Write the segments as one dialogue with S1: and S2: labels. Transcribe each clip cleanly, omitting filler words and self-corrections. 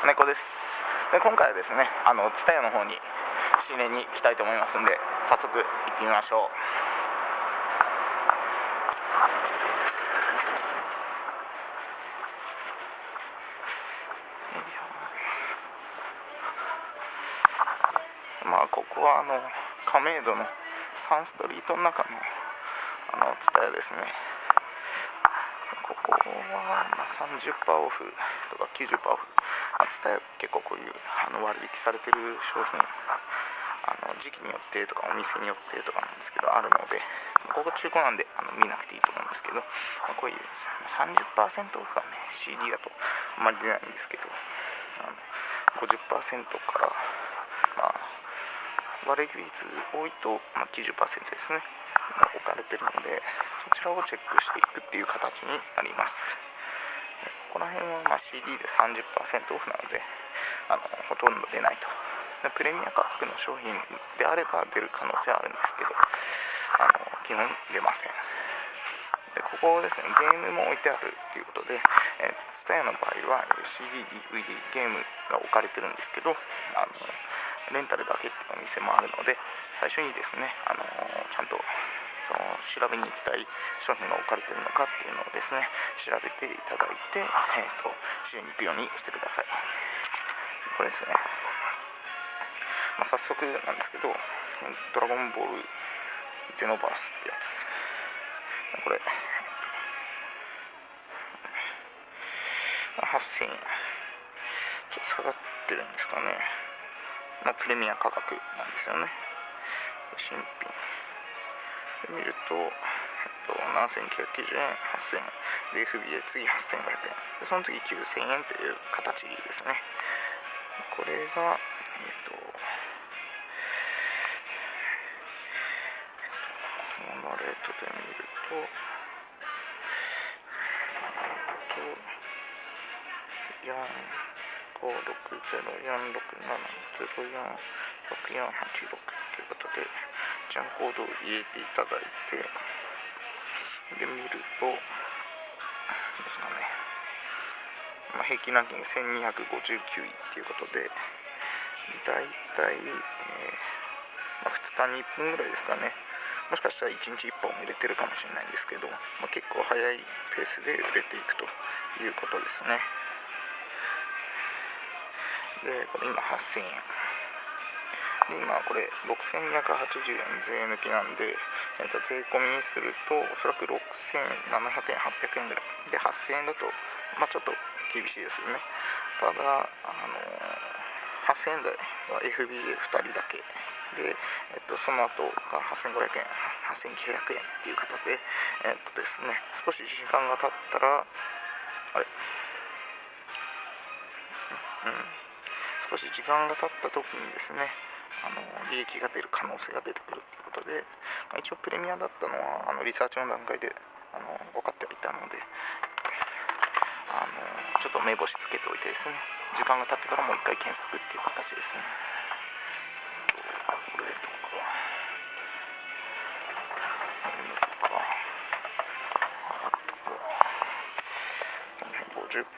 S1: 猫です。で今回はですね、TSUTAYAの方に仕入れに行きたいと思いますんで、早速行ってみましょう。ここは亀戸のサンストリートの中のTSUTAYAですね。ここは30%オフとか90%オフ、TSUTAYA結構こういう割引されてる商品、時期によってとかお店によってとかなんですけどあるので、ここ中古なんで見なくていいと思うんですけど、こういう 30% オフはね CD だとあんまり出ないんですけど、50% から割引率多いと、90% ですね置かれてるので、そちらをチェックしていくっていう形になります。この辺はCD で 30% オフなのでほとんど出ないと。プレミア価格の商品であれば出る可能性はあるんですけど、基本出ません。でここですね、ゲームも置いてあるということで、TSUTAYAの場合は CD、DVD、ゲームが置かれてるんですけど、レンタルだけっていうお店もあるので、最初にですね、ちゃんと調べに行きたい商品が置かれているのかっていうのをですね調べていただいて、仕入れに行くようにしてください。これですね、早速なんですけど、ドラゴンボールゼノバースってやつ、これ8000円、ちょっと下がってるんですかね。プレミア価格なんですよね。新品で見ると、7990円、8000円で FBA 次8500円で、その次9000円という形ですね。これがモノレートで見ると45604670404686ということで、ジャンコードを入れていただいて、で見るとですかね、平均ランキング1259位ということで、だいたい、2日に1分ぐらいですかね。もしかしたら1日1本売れてるかもしれないんですけど、結構早いペースで売れていくということですね。でこれ今8000円で、今これ6280円税抜きなんで、税込みにするとおそらく6700円800円ぐらいで、8000円だとちょっと厳しいですよね。ただ8000円台は FBA2 人だけで、その後が8500円8900円っていう形で、ですね、少し時間が経ったら少し時間が経った時にですね、利益が出る可能性が出てくるということで、一応プレミアだったのはリサーチの段階で分かってはいたので、ちょっと目星つけておいてですね、時間が経ってからもう一回検索っていう形ですね。これとか50%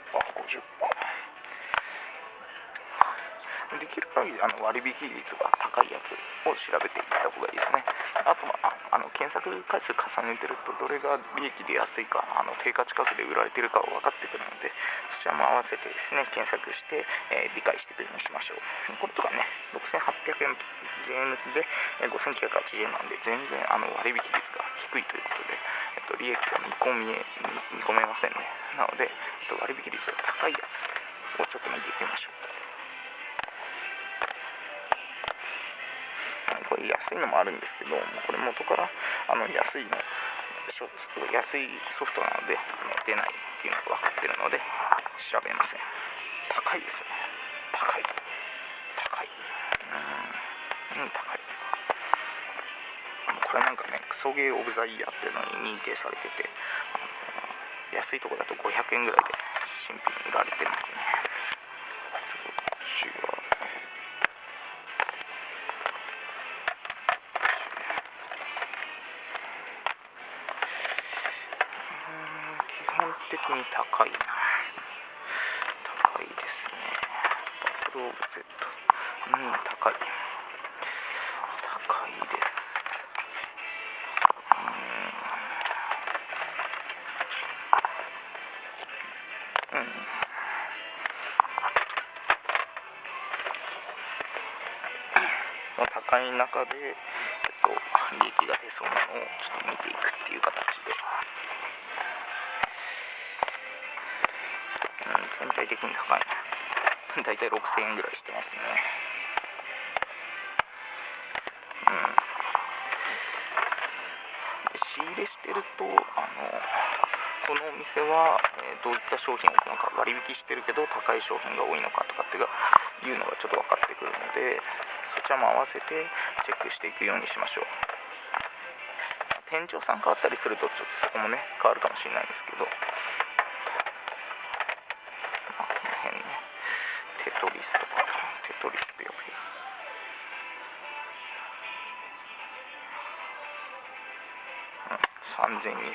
S1: できる限り割引率が高いやつを調べていった方がいいですね。あとは検索回数重ねてるとどれが利益出やすいか、定価近くで売られてるか分かってくるので、そちらも合わせてですね検索して、理解していくようにしましょう。これとかね、6800円税抜きで5980円なんで、全然割引率が低いということで、利益が見込めませんね。なので割引率が高いやつをちょっと見ていきましょう。これ安いのもあるんですけど、これ元から安いソフトなので出ないっていうのが分かっているので調べません。高いですね。高いこれなんかね、クソゲーオブザイヤーっていうのに認定されてて、安いとこだと500円ぐらいで新品売られてますね。こっちは基本的に高いですね。グローブ Z、高いです。高い中で、利益が出そうなのをちょっと見ていくっていう形で、全体的に高いな。だいたい6000円ぐらいしてますね。仕入れしてると、このお店は、どういった商品を置くのか、割引してるけど高い商品が多いのかとかっていうのがちょっと分かってくるので、そちらも合わせてチェックしていくようにしましょう。店長さん変わったりするとちょっとそこもね変わるかもしれないんですけど、この辺ね、テトリスとか、テトリスペヨペヨ、3257円、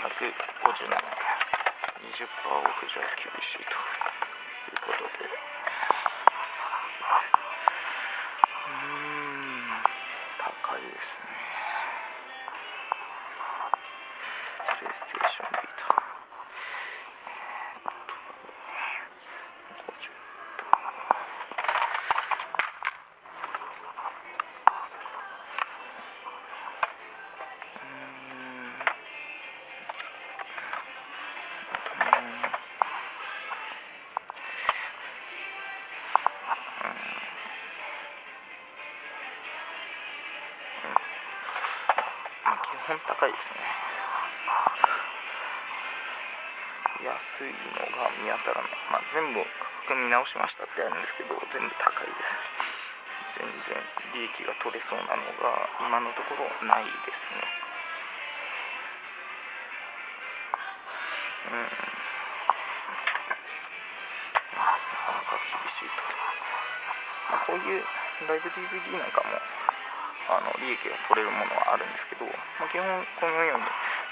S1: 20% オフじゃ厳しいということで、高いですね。プレイステーションビータ、基本高いですね。安いのが見当たらない。全部価格見直しましたってあるんですけど、全部高いです。全然利益が取れそうなのが今のところないですね。なかなか厳しいと。こういうライブ DVD なんかも利益が取れるものはあるんですけど、基本このように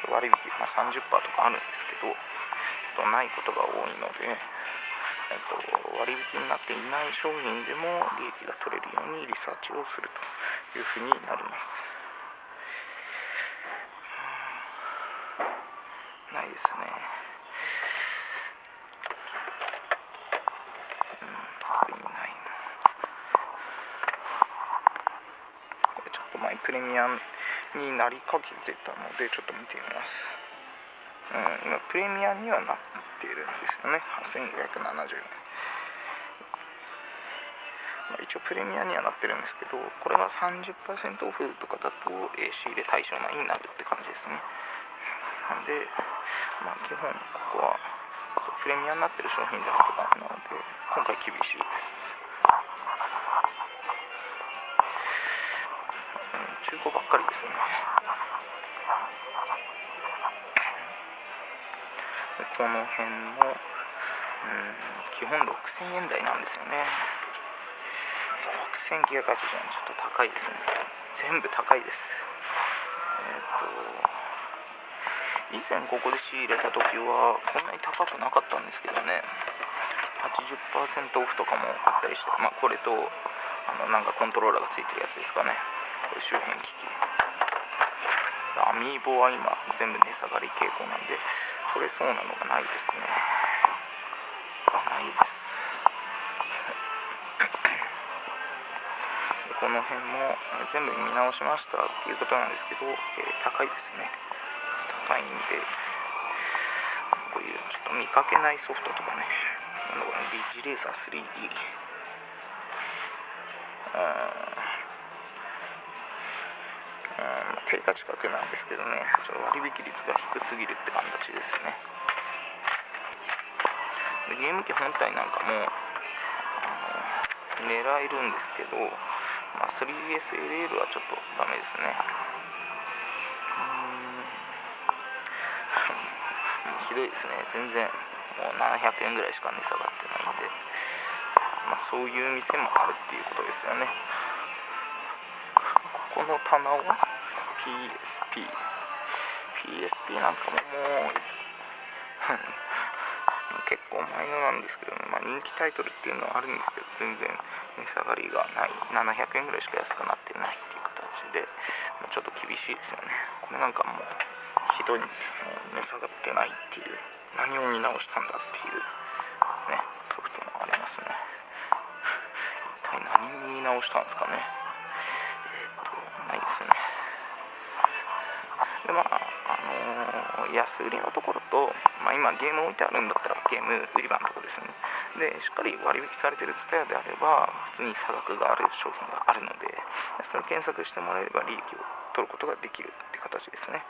S1: 割引、30% とかあるんですけど、ないことが多いので、割引になっていない商品でも利益が取れるようにリサーチをするというふうになります。ないですね。特にない。これちょっと前プレミアになりかけてたのでちょっと見てみます。今プレミアにはなっているんですよね。8570円。一応プレミアにはなってるんですけど、これが 30% オフとかだと仕入れ対象内になるって感じですね。なんで、基本ここはプレミアになってる商品じゃなくてダメなので、今回厳しいです。中古ばっかりですね。この辺も基本6000円台なんですよね。6980円、ちょっと高いですね。全部高いです。以前ここで仕入れた時はこんなに高くなかったんですけどね、80% オフとかもあったりして、これとなんかコントローラーがついてるやつですかね。これ周辺機器。アミーボは今全部値下がり傾向なんで取れそうなのがないですね。ないです。この辺も全部見直しましたっていうことなんですけど、高いですね。高いんで、こういうちょっと見かけないソフトとかね、ビッジレーサー 3D、定価近くなんですけどね、ちょっと割引率が低すぎるって形ですね。でゲーム機本体なんかも狙えるんですけど、3SLL はちょっとダメですね。ひどいですね。全然もう700円ぐらいしか値下がってないんで、そういう店もあるっていうことですよね。この棚は PSP なんかももう結構前のなんですけどね、人気タイトルっていうのはあるんですけど全然値下がりがない、700円ぐらいしか安くなってないっていう形で、ちょっと厳しいですよね。これなんかもうひどい、値下がってないっていう、何を見直したんだっていうね、ソフトもありますね。一体何を見直したんですかね。ないですね。で安売りのところと、今ゲーム置いてあるんだったらゲーム売り場のところですね。でしっかり割引されてるツタヤであれば普通に差額がある商品があるので、それを検索してもらえれば利益を取ることができるって形ですね。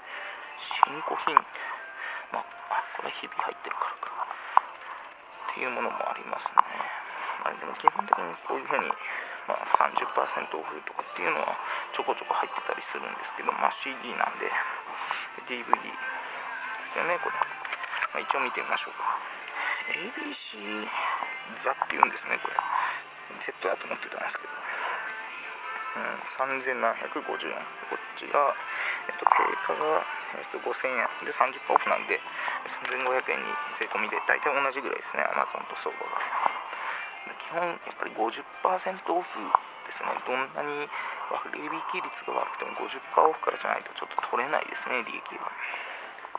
S1: 新古品、これ日々入ってるからかっていうものもありますね。でも基本的にこういうふうに、30% オフとかっていうのはちょこちょこ入ってたりするんですけど、CD なんで DVD ですよねこれ。一応見てみましょうか。 ABC ザっていうんですね。これセットだと思ってたんですけど、3750円。こっちが、定価が、5000円で 30% オフなんで3500円に税込みで大体同じぐらいですね。 Amazon と相場が基本やっぱり 50% オフですね。どんなに割引率が悪くても 50% オフからじゃないとちょっと取れないですね、利益が。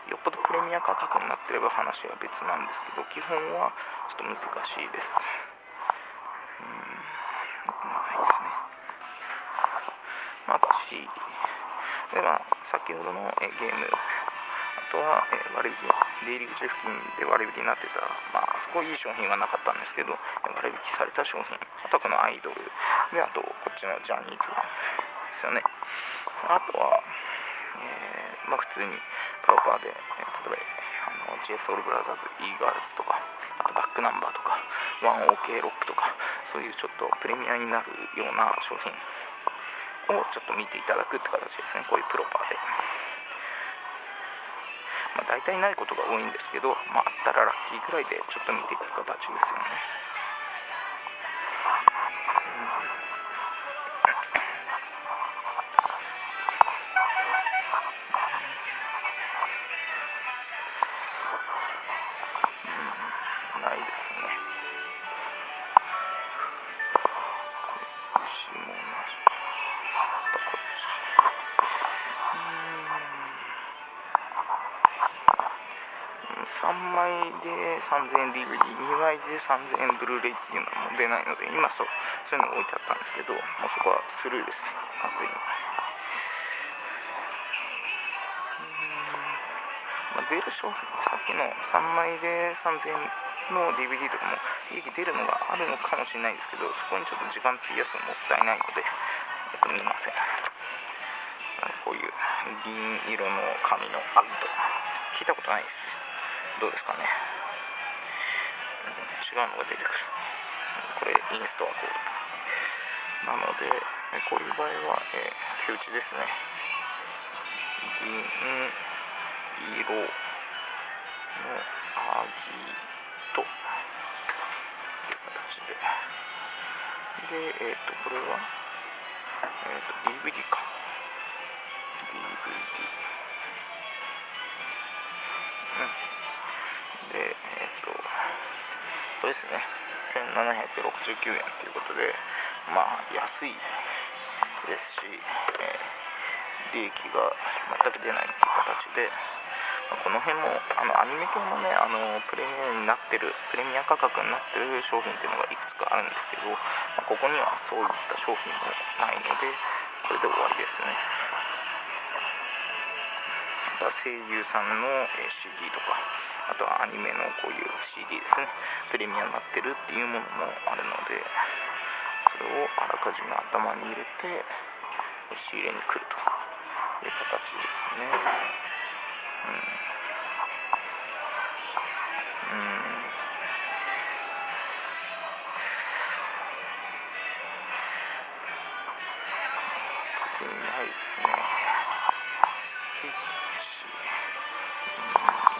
S1: よっぽどプレミア価格になってれば話は別なんですけど、基本はちょっと難しいです。ないですね。私で先ほどのゲーム、あとは割引、出入り口付近で割引になってた、そこいい商品はなかったんですけど、割引された商品、あとはこのアイドルで、あとこっちのジャニーズですよね。あとは、普通にプロパーで、例えばJSOUL BROTHERS、E ガールズとか、あとバックナンバーとか、1OK ロックとか、そういうちょっとプレミアになるような商品をちょっと見ていただくって形ですね。こういうプロパーで。大体ないことが多いんですけど、あったらラッキーぐらいでちょっと見ていく形ですよね。ないですね。3枚で3000円 DVD、2枚で3000円ブルーレイっていうのも出ないので、今そういうのが置いてあったんですけど、もうそこはスルーです、完全に。出る商品、さっきの3枚で3000円の DVD とかも利益出るのがあるのかもしれないですけど、そこにちょっと時間費やすのもったいないので見ません。こういう銀色の紙のアウト、聞いたことないです。どうですかね。違うのが出てくる。これインストアコードなので、こういう場合は、手打ちですね。銀色のアギトという形で、これは、DVD か。DVD。で、これですね。1769円ということで、安いですし、利益が全く出ないという形で、この辺もアニメ系のね、プレミア価格になってる商品っていうのがいくつかあるんですけど、ここにはそういった商品もないので、これで終わりですね。あとは声優さんの CD とか、あとはアニメのこういう CD ですね、プレミアになってるっていうものもあるので、それをあらかじめ頭に入れて仕入れに来るという形ですね。ないですね。スティッチ、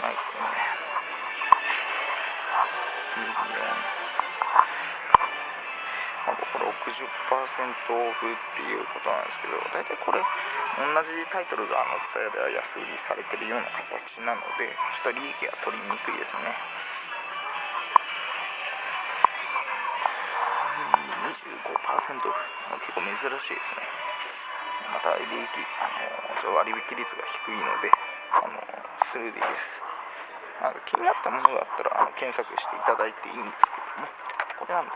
S1: ないですね。これ 60% オフっていうことなんですけど、大体これ同じタイトルがツタヤでは安売りされてるような形なので、ちょっと利益が取りにくいですね。25% オフ、結構珍しいですね。また利益割引率が低いのでスルーでいいです。気になったものがあったら検索していただいていいんですけども、これなんだ、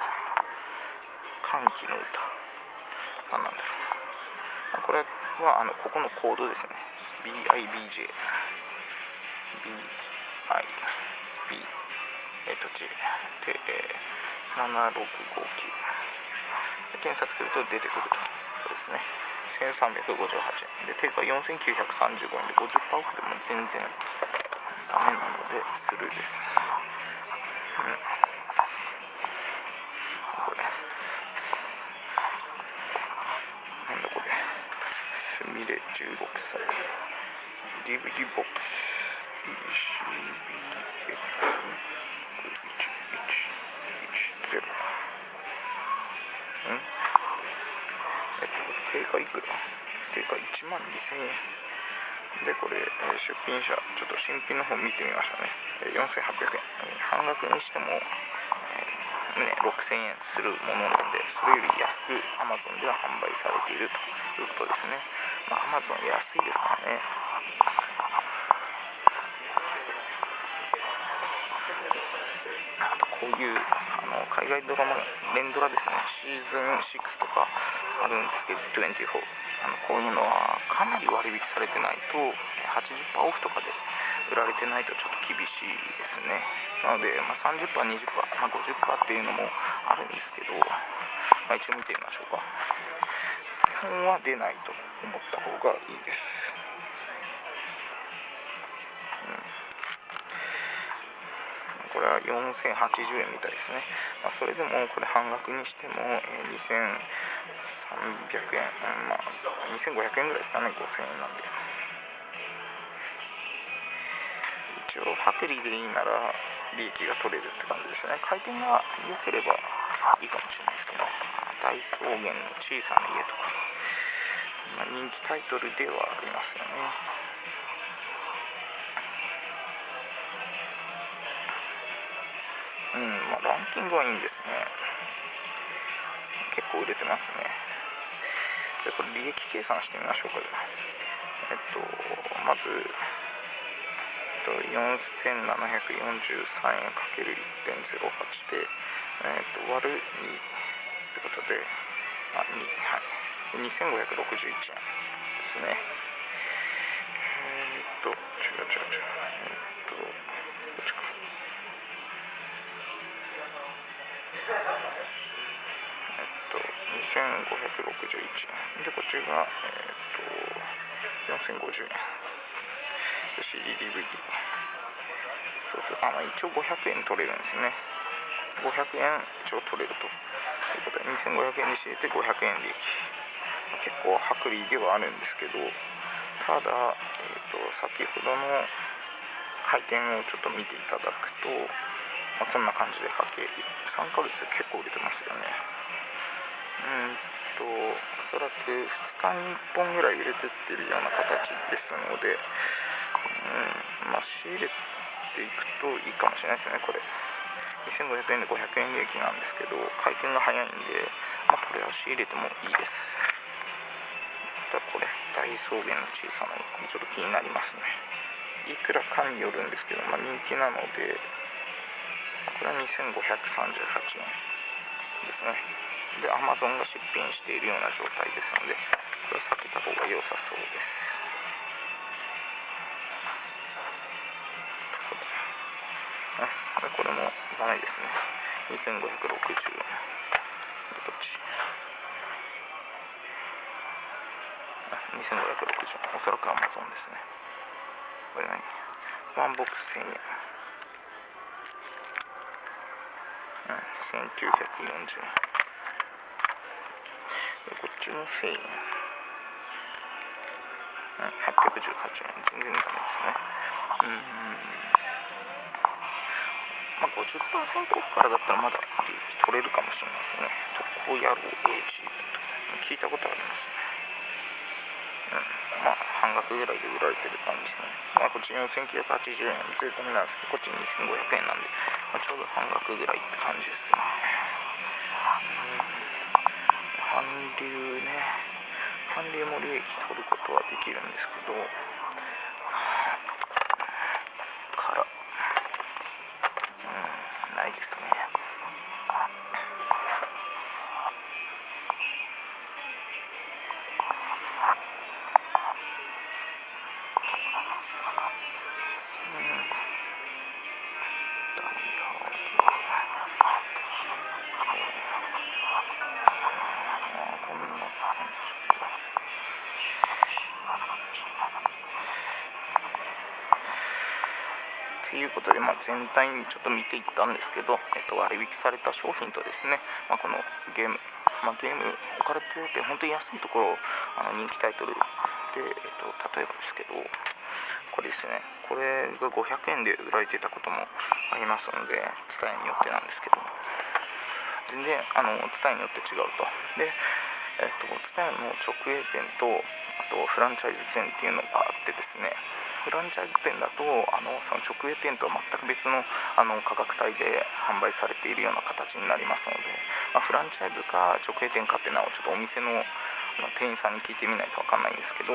S1: 歓喜の歌、何なんだろう。これはここのコードですね。 BIBJ BIBJ で、7659で検索すると出てくると。そうですね、1358円で定価4935円で 50% オフでも全然ダメなのでスルーです。これなんだこれ、すみれ16歳 DVD ボックス BCBX1110 定価いくら？定価1万2000円で、これ、出品者ちょっと新品の方見てみましょうね。4800円、半額にしても、6000円するものなので、それより安く Amazon では販売されているということですね。Amazon 安いですからね。あとこういう海外ドラマ、連ドラですね、シーズン6とかあるんですけど、24、こういうのはかなり割引されてないと 80% オフとかで売られてないとちょっと厳しいですね。なので、30%、20%、50% っていうのもあるんですけど、一応見てみましょうか。基本は出ないと思った方がいいです。これは4080円みたいですね。それでもこれ半額にしても、2300円、2500円ぐらいですかね。5000円なんで、一応薄利でいいなら利益が取れるって感じですね。回転が良ければいいかもしれないですけど、大草原の小さな家とか、人気タイトルではありますよね。ランキングはいいんですね。結構売れてますね。で、これ利益計算してみましょうか。まず4743円 ×1.08 で、割る2ってことで、2561円ですね。違う。こっちか。2561円で、こっちが4050円で、 CD、DVD、 そうすると一応500円取れるんですね。500円一応取れるということで、2500円にしていて500円利益、結構薄利ではあるんですけど、ただ、先ほどの回転をちょっと見ていただくと、こんな感じで3ヶ月で結構売れてますよね。おそらく2日に1本ぐらい売れてってるような形ですので、仕入れていくといいかもしれないですね。これ2500円で500円利益なんですけど、回転が早いんで、これは仕入れてもいいです。またこれ大草原の小さな家、ちょっと気になりますね。いくらかによるんですけど、人気なので、これは2538円ですね。で、Amazon が出品しているような状態ですので、これは避けた方が良さそうです。これもダメですね。2560円で、こっち2560円、おそらく Amazon ですね。これ何、ワンボックス1000円、1940円で、こっちも1000円、818円、全然ダメですね。50% オフからだったらまだ利益取れるかもしれないですね。特攻野郎 A チームと聞いたことありますね。半額ぐらいで売られてる感じですね。こっち4980円税込みなんですけど、こっち2500円なんで、ちょうど半額ぐらいって感じですね。でも利益取ることはできるんですけど、からないですね。ということで、全体にちょっと見ていったんですけど、割引された商品とですね、このゲーム、ゲーム置かれてて本当に安いところ、人気タイトルで、例えばですけど、これですね、これが500円で売られていたこともありますので、伝えによってなんですけど、全然伝えによって違うと。で、伝えの直営店と、あとフランチャイズ店っていうのがあってですね、フランチャイズ店だとその直営店とは全く別の価格帯で販売されているような形になりますので、フランチャイズか直営店かっていうのはちょっとお店の店員さんに聞いてみないと分かんないんですけど、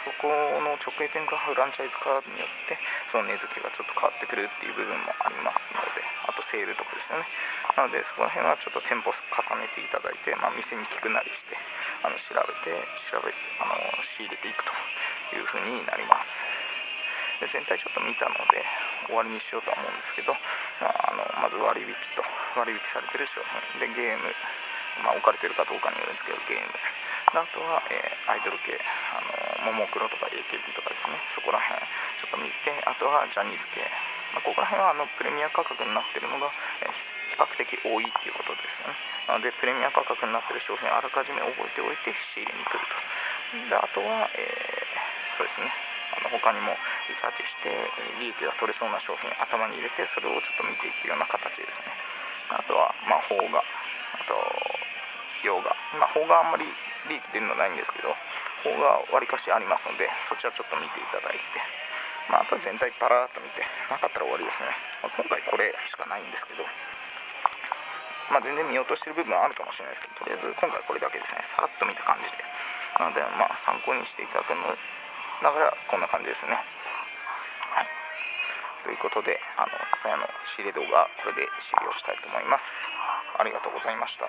S1: そこの直営店かフランチャイズかによってその値付けがちょっと変わってくるっていう部分もありますので、あとセールとかですよね。なのでそこら辺はちょっと店舗重ねていただいて、店に聞くなりして調べて仕入れていくという風になります。で、全体ちょっと見たので終わりにしようとは思うんですけど、まず割引されてる商品で、ゲーム、置かれてるかどうかによるんですけど、ゲーム、あとは、アイドル系、ももクロとか AKB とかですね、そこら辺ちょっと見て、あとはジャニーズ系、ここら辺はプレミア価格になっているのが、比較的多いっていうことですよね。なのでプレミア価格になっている商品をあらかじめ覚えておいて仕入れに来ると。で、あとは、そうですね、他にもリサーチして利益が取れそうな商品頭に入れて、それをちょっと見ていくような形ですね。あとは邦画、あと洋画、邦画あんまり利益出るのないんですけど、邦画わりかしありますので、そちらちょっと見ていただいて、あとは全体パラーっと見て、なかったら終わりですね。今回これしかないんですけど、全然見落としてる部分はあるかもしれないですけど、とりあえず今回これだけですね、さらっと見た感じで、なので参考にしていただくのだからこんな感じですね。はい、ということで、TSUTAYAの仕入れ動画これで終了したいと思います。ありがとうございました。